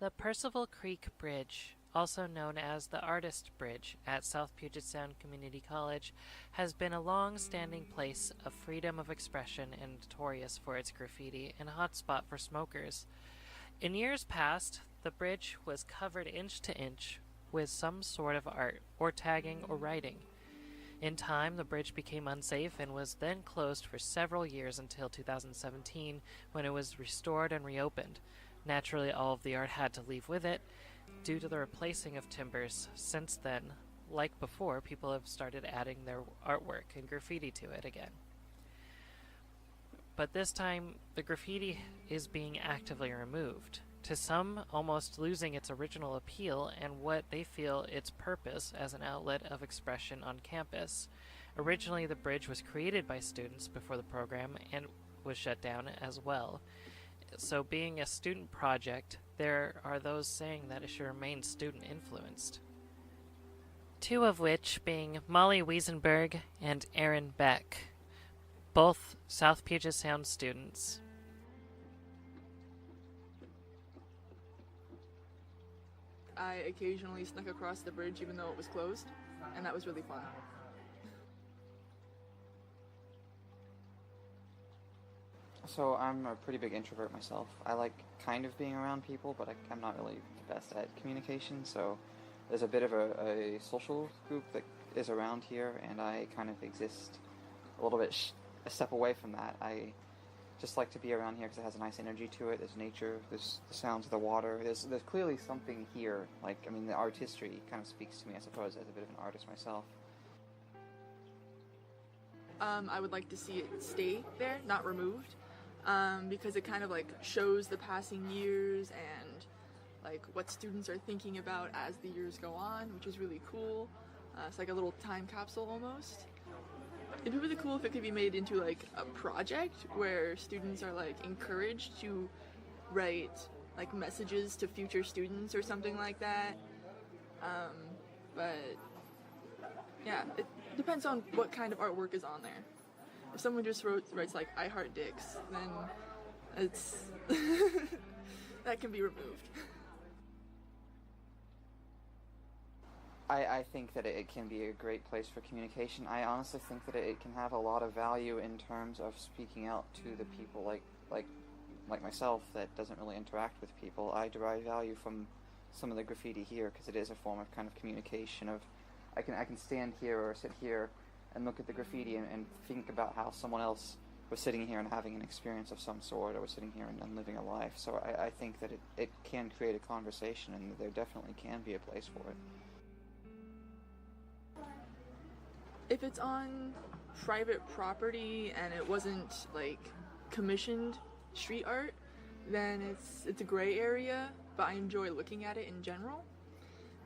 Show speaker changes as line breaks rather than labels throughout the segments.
The Percival Creek Bridge, also known as the Artist Bridge at South Puget Sound Community College, has been a long-standing place of freedom of expression and notorious for its graffiti and a hotspot for smokers. In years past, the bridge was covered inch to inch with some sort of art, or tagging, or writing. In time, the bridge became unsafe and was then closed for several years until 2017, when it was restored and reopened. Naturally, all of the art had to leave with it due to the replacing of timbers. Since then, like before, people have started adding their artwork and graffiti to it again. But this time, the graffiti is being actively removed, to some almost losing its original appeal and what they feel its purpose as an outlet of expression on campus. Originally, the bridge was created by students before the program and was shut down as well. So, being a student project, there are those saying that it should remain student influenced. Two of which being Molly Wiesenberg and Aaron Beck, both South Puget Sound students.
I occasionally snuck across the bridge even though it was closed, and that was really fun.
So I'm a pretty big introvert myself. I like kind of being around people, but I'm not really the best at communication, so there's a bit of a social group that is around here, and I kind of exist a little bit a step away from that. I just like to be around here because it has a nice energy to it. There's nature, there's the sounds of the water. There's clearly something here. Like, I mean, the art history kind of speaks to me, I suppose, as a bit of an artist myself.
I would like to see it stay there, not removed, because it kind of like shows the passing years and like what students are thinking about as the years go on, which is really cool. It's like a little time capsule almost. It'd be really cool if it could be made into like a project where students are like encouraged to write like messages to future students or something like that. But yeah, it depends on what kind of artwork is on there. If someone just writes like "I heart dicks," then it's that can be removed.
I think that it can be a great place for communication. I honestly think that it can have a lot of value in terms of speaking out to the people like myself that doesn't really interact with people. I derive value from some of the graffiti here because it is a form of kind of communication. Of I can stand here or sit here and look at the graffiti and think about how someone else was sitting here and having an experience of some sort, or was sitting here and living a life. So I think that it can create a conversation, and there definitely can be a place for it.
If it's on private property and it wasn't like commissioned street art, then it's a gray area, but I enjoy looking at it in general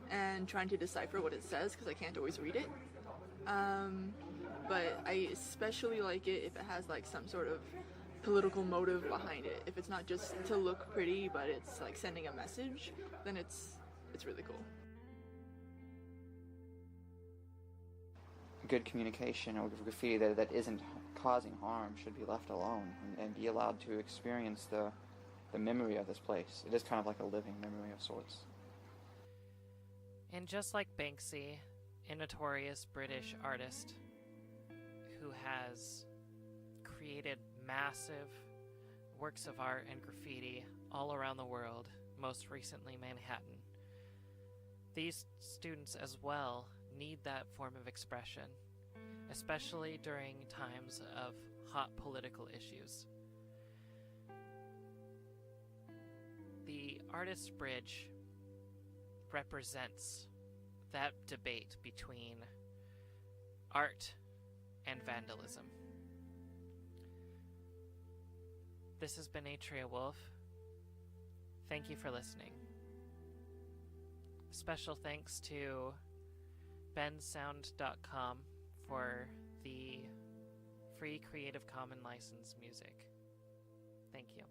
and trying to decipher what it says because I can't always read it. But I especially like it if it has like some sort of political motive behind it. If it's not just to look pretty, but it's like sending a message, then it's really cool.
Good communication or graffiti that isn't causing harm should be left alone and be allowed to experience the memory of this place. It is kind of like a living memory of sorts.
And just like Banksy, a notorious British artist who has created massive works of art and graffiti all around the world, most recently Manhattan, these students as well need that form of expression, especially during times of hot political issues. The Artist Bridge represents that debate between art and vandalism. This has been Atria Wolf. Thank you for listening. Special thanks to bensound.com for the free Creative Commons license music. Thank you.